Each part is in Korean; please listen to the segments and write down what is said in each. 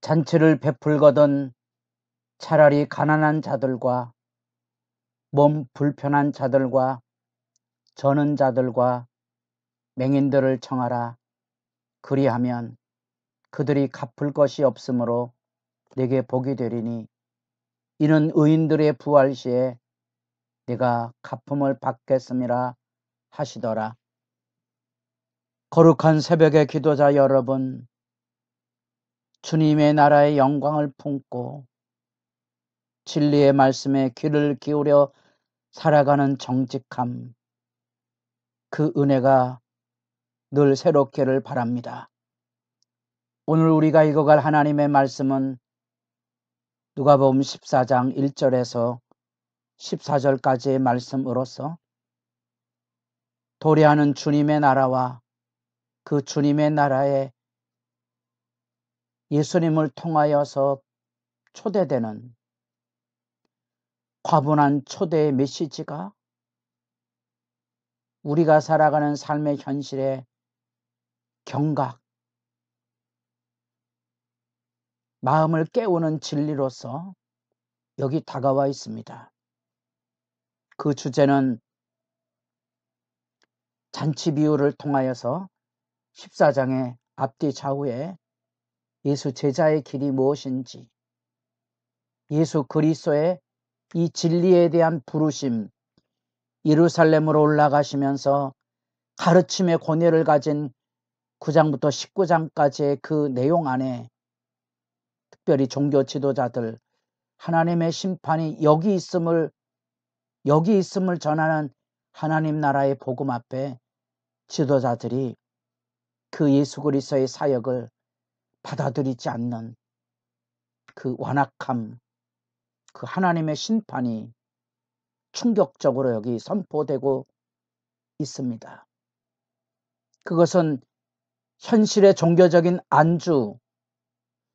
잔치를 베풀거든 차라리 가난한 자들과 몸 불편한 자들과 저는 자들과 맹인들을 청하라. 그리하면 그들이 갚을 것이 없으므로 내게 복이 되리니 이는 의인들의 부활 시에 내가 갚음을 받겠음이라 하시더라. 거룩한 새벽의 기도자 여러분, 주님의 나라의 영광을 품고 진리의 말씀에 귀를 기울여 살아가는 정직함, 그 은혜가 늘 새롭기를 바랍니다. 오늘 우리가 읽어갈 하나님의 말씀은 누가복음 14장 1절에서 14절까지의 말씀으로서 도래하는 주님의 나라와 그 주님의 나라에 예수님을 통하여서 초대되는 과분한 초대의 메시지가 우리가 살아가는 삶의 현실에 경각, 마음을 깨우는 진리로서 여기 다가와 있습니다. 그 주제는 잔치 비유를 통하여서 14장의 앞뒤 좌우에 예수 제자의 길이 무엇인지, 예수 그리스도의 이 진리에 대한 부르심, 예루살렘으로 올라가시면서 가르침의 권위를 가진 9장부터 19장까지의 그 내용 안에 특별히 종교 지도자들, 하나님의 심판이 여기 있음을 전하는 하나님 나라의 복음 앞에 지도자들이 그 예수 그리스도의 사역을 받아들이지 않는 그 완악함, 그 하나님의 심판이 충격적으로 여기 선포되고 있습니다. 그것은 현실의 종교적인 안주,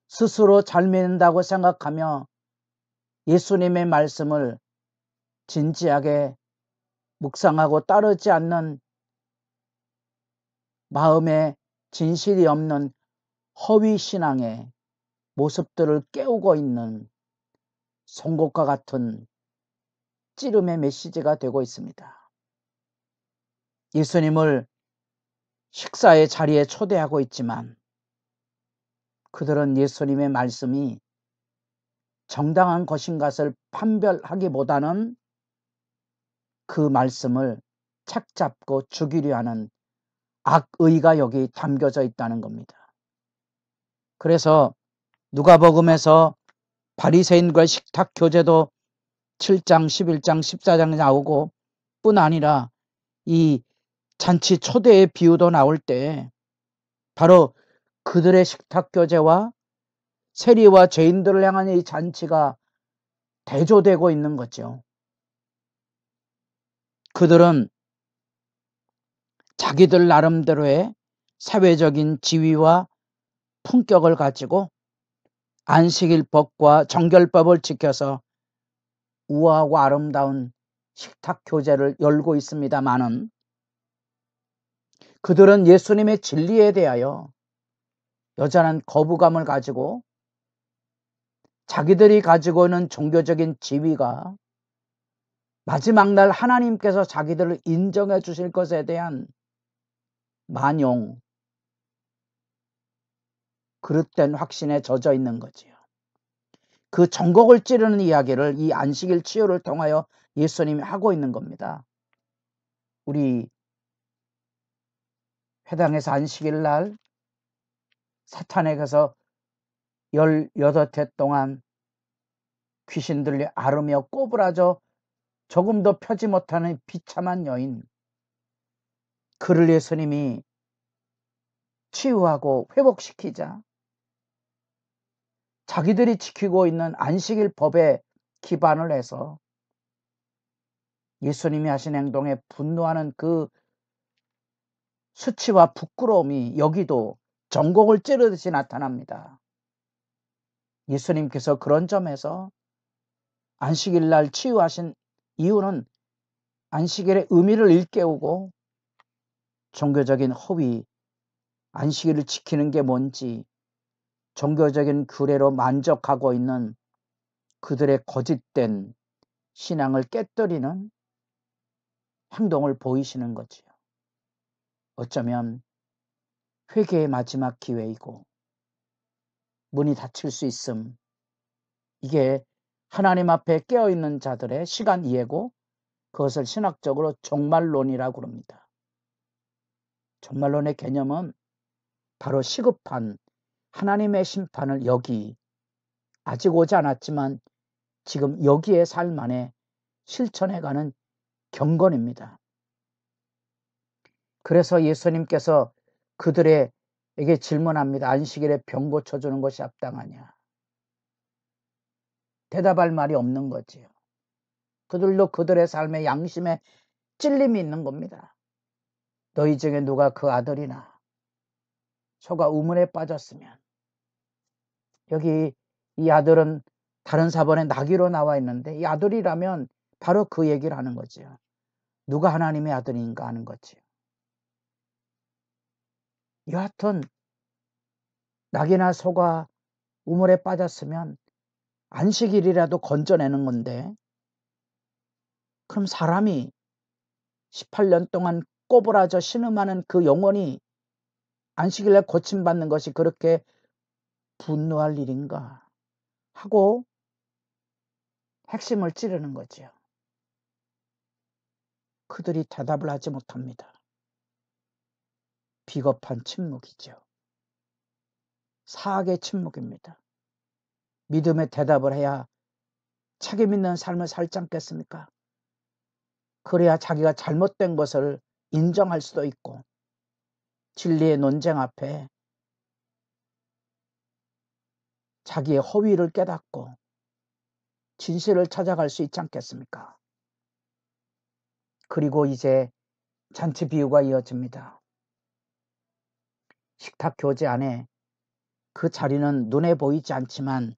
스스로 잘 믿는다고 생각하며 예수님의 말씀을 진지하게 묵상하고 따르지 않는 마음에 진실이 없는 허위 신앙의 모습들을 깨우고 있는 송곳과 같은 찌름의 메시지가 되고 있습니다. 예수님을 식사의 자리에 초대하고 있지만 그들은 예수님의 말씀이 정당한 것인 것을 판별하기보다는 그 말씀을 착잡고 죽이려 하는 악의가 여기 담겨져 있다는 겁니다. 그래서 누가복음에서 바리새인과 식탁 교제도 7장, 11장, 14장 나오고 뿐 아니라 이 잔치 초대의 비유도 나올 때 바로 그들의 식탁 교제와 세리와 죄인들을 향한 이 잔치가 대조되고 있는 거죠. 그들은 자기들 나름대로의 사회적인 지위와 품격을 가지고 안식일법과 정결법을 지켜서 우아하고 아름다운 식탁 교제를 열고 있습니다마는 그들은 예수님의 진리에 대하여 여전한 거부감을 가지고 자기들이 가지고 있는 종교적인 지위가 마지막 날 하나님께서 자기들을 인정해 주실 것에 대한 만용, 그릇된 확신에 젖어 있는 거지요. 그 전곡을 찌르는 이야기를 이 안식일 치유를 통하여 예수님이 하고 있는 겁니다. 우리 회당에서 안식일 날 사탄에게서 18해 동안 귀신들이 앓으며 꼬부라져 조금도 펴지 못하는 비참한 여인, 그를 예수님이 치유하고 회복시키자 자기들이 지키고 있는 안식일 법에 기반을 해서 예수님이 하신 행동에 분노하는 그 수치와 부끄러움이 여기도 전곡을 찌르듯이 나타납니다. 예수님께서 그런 점에서 안식일 날 치유하신 이유는 안식일의 의미를 일깨우고 종교적인 허위, 안식일을 지키는 게 뭔지, 종교적인 규례로 만족하고 있는 그들의 거짓된 신앙을 깨뜨리는 행동을 보이시는 거지요. 어쩌면 회개의 마지막 기회이고 문이 닫힐 수 있음. 이게 하나님 앞에 깨어있는 자들의 시간 이해고 그것을 신학적으로 종말론이라고 합니다. 종말론의 개념은 바로 시급한 하나님의 심판을 여기 아직 오지 않았지만 지금 여기의 삶 안에 실천해가는 경건입니다. 그래서 예수님께서 그들에게 질문합니다. 안식일에 병 고쳐주는 것이 합당하냐? 대답할 말이 없는 거지요. 그들도 그들의 삶에 양심에 찔림이 있는 겁니다. 너희 중에 누가 그 아들이나 소가 우물에 빠졌으면, 여기 이 아들은 다른 사본에 나귀로 나와 있는데 이 아들이라면 바로 그 얘기를 하는 거지요. 누가 하나님의 아들인가 하는 거지요. 여하튼 나귀나 소가 우물에 빠졌으면 안식일이라도 건져내는 건데, 그럼 사람이 18년 동안 꼬부라져 신음하는 그 영혼이 안식일에 고침받는 것이 그렇게 분노할 일인가 하고 핵심을 찌르는 거죠. 그들이 대답을 하지 못합니다. 비겁한 침묵이죠. 사악의 침묵입니다. 믿음의 대답을 해야 책임 있는 삶을 살지 않겠습니까? 그래야 자기가 잘못된 것을 인정할 수도 있고 진리의 논쟁 앞에 자기의 허위를 깨닫고 진실을 찾아갈 수 있지 않겠습니까? 그리고 이제 잔치 비유가 이어집니다. 식탁 교제 안에 그 자리는 눈에 보이지 않지만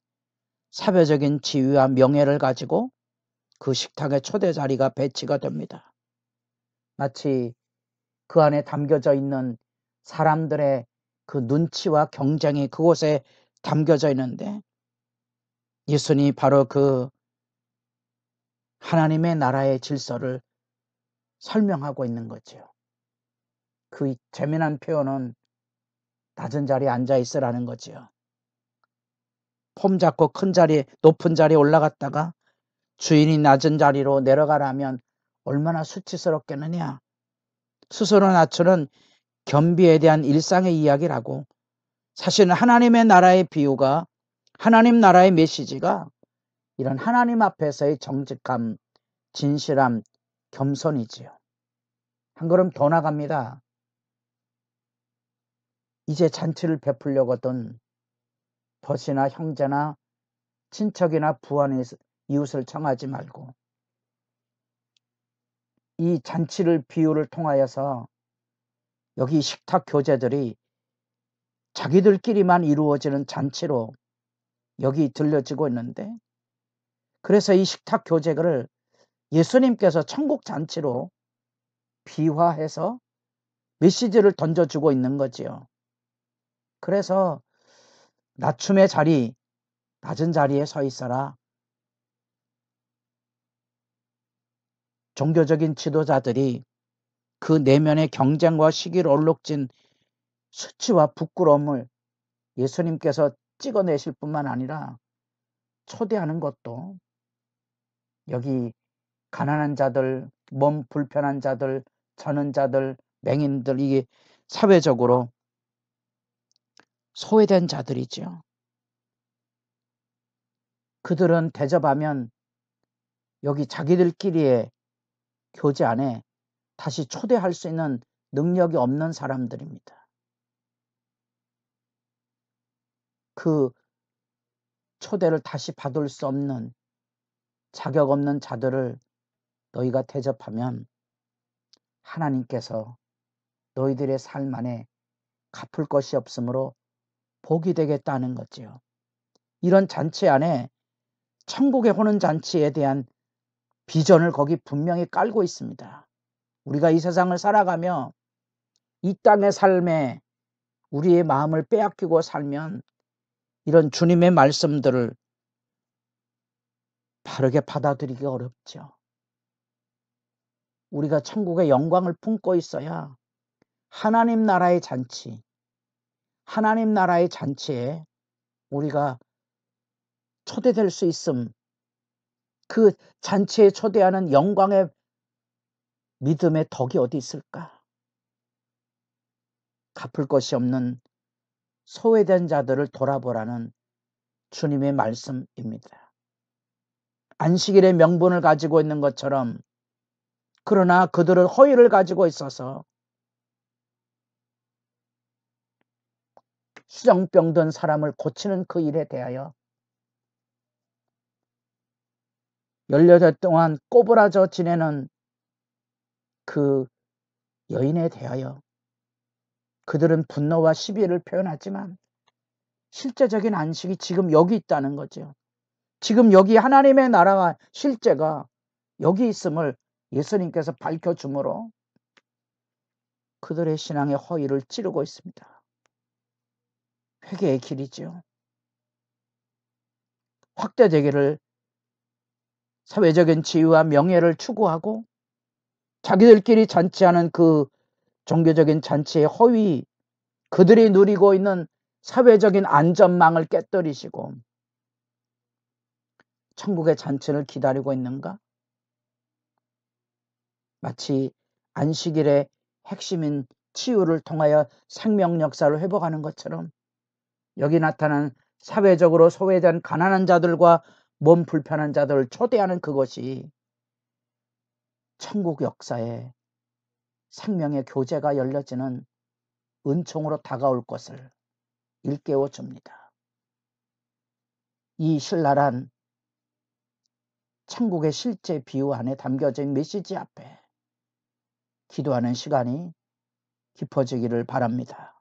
사회적인 지위와 명예를 가지고 그 식탁의 초대 자리가 배치가 됩니다. 마치 그 안에 담겨져 있는 사람들의 그 눈치와 경쟁이 그곳에 담겨져 있는데, 예수님이 바로 그 하나님의 나라의 질서를 설명하고 있는 거죠. 그 재미난 표현은 낮은 자리에 앉아 있으라는 거지요. 폼 잡고 큰 자리, 높은 자리에 올라갔다가 주인이 낮은 자리로 내려가라면 얼마나 수치스럽겠느냐. 스스로 낮추는 겸비에 대한 일상의 이야기라고, 사실은 하나님의 나라의 비유가, 하나님 나라의 메시지가 이런 하나님 앞에서의 정직함, 진실함, 겸손이지요. 한 걸음 더 나갑니다. 이제 잔치를 베풀려거든 벗이나 형제나 친척이나 부하나 이웃을 청하지 말고, 이 잔치를 비유를 통하여서 여기 식탁 교제들이 자기들끼리만 이루어지는 잔치로 여기 들려지고 있는데, 그래서 이 식탁 교제를 예수님께서 천국 잔치로 비화해서 메시지를 던져주고 있는 거지요. 그래서 낮춤의 자리, 낮은 자리에 서 있어라. 종교적인 지도자들이 그 내면의 경쟁과 시기를 얼룩진 수치와 부끄러움을 예수님께서 찍어내실 뿐만 아니라 초대하는 것도 여기 가난한 자들, 몸 불편한 자들, 자는 자들, 맹인들, 이게 사회적으로 소외된 자들이죠. 그들은 대접하면 여기 자기들끼리의 교제 안에 다시 초대할 수 있는 능력이 없는 사람들입니다. 그 초대를 다시 받을 수 없는 자격 없는 자들을 너희가 대접하면 하나님께서 너희들의 삶 안에 갚을 것이 없으므로 복이 되겠다는 거지요. 이런 잔치 안에 천국의 호는 잔치에 대한 비전을 거기 분명히 깔고 있습니다. 우리가 이 세상을 살아가며 이 땅의 삶에 우리의 마음을 빼앗기고 살면 이런 주님의 말씀들을 바르게 받아들이기 어렵죠. 우리가 천국의 영광을 품고 있어야 하나님 나라의 잔치, 하나님 나라의 잔치에 우리가 초대될 수 있음, 그 잔치에 초대하는 영광의 믿음의 덕이 어디 있을까? 갚을 것이 없는 소외된 자들을 돌아보라는 주님의 말씀입니다. 안식일의 명분을 가지고 있는 것처럼, 그러나 그들은 허위를 가지고 있어서 수정병 든 사람을 고치는 그 일에 대하여 18달 동안 꼬부라져 지내는 그 여인에 대하여 그들은 분노와 시비를 표현하지만 실제적인 안식이 지금 여기 있다는 거죠. 지금 여기 하나님의 나라가 실제가 여기 있음을 예수님께서 밝혀주므로 그들의 신앙의 허위를 찌르고 있습니다. 회개의 길이죠. 확대되기를 사회적인 지위와 명예를 추구하고 자기들끼리 잔치하는 그 종교적인 잔치의 허위, 그들이 누리고 있는 사회적인 안전망을 깨뜨리시고 천국의 잔치를 기다리고 있는가? 마치 안식일의 핵심인 치유를 통하여 생명 역사를 회복하는 것처럼 여기 나타난 사회적으로 소외된 가난한 자들과 몸 불편한 자들을 초대하는 그것이 천국 역사에 생명의 교제가 열려지는 은총으로 다가올 것을 일깨워 줍니다. 이 신랄한 천국의 실제 비유 안에 담겨진 메시지 앞에 기도하는 시간이 깊어지기를 바랍니다.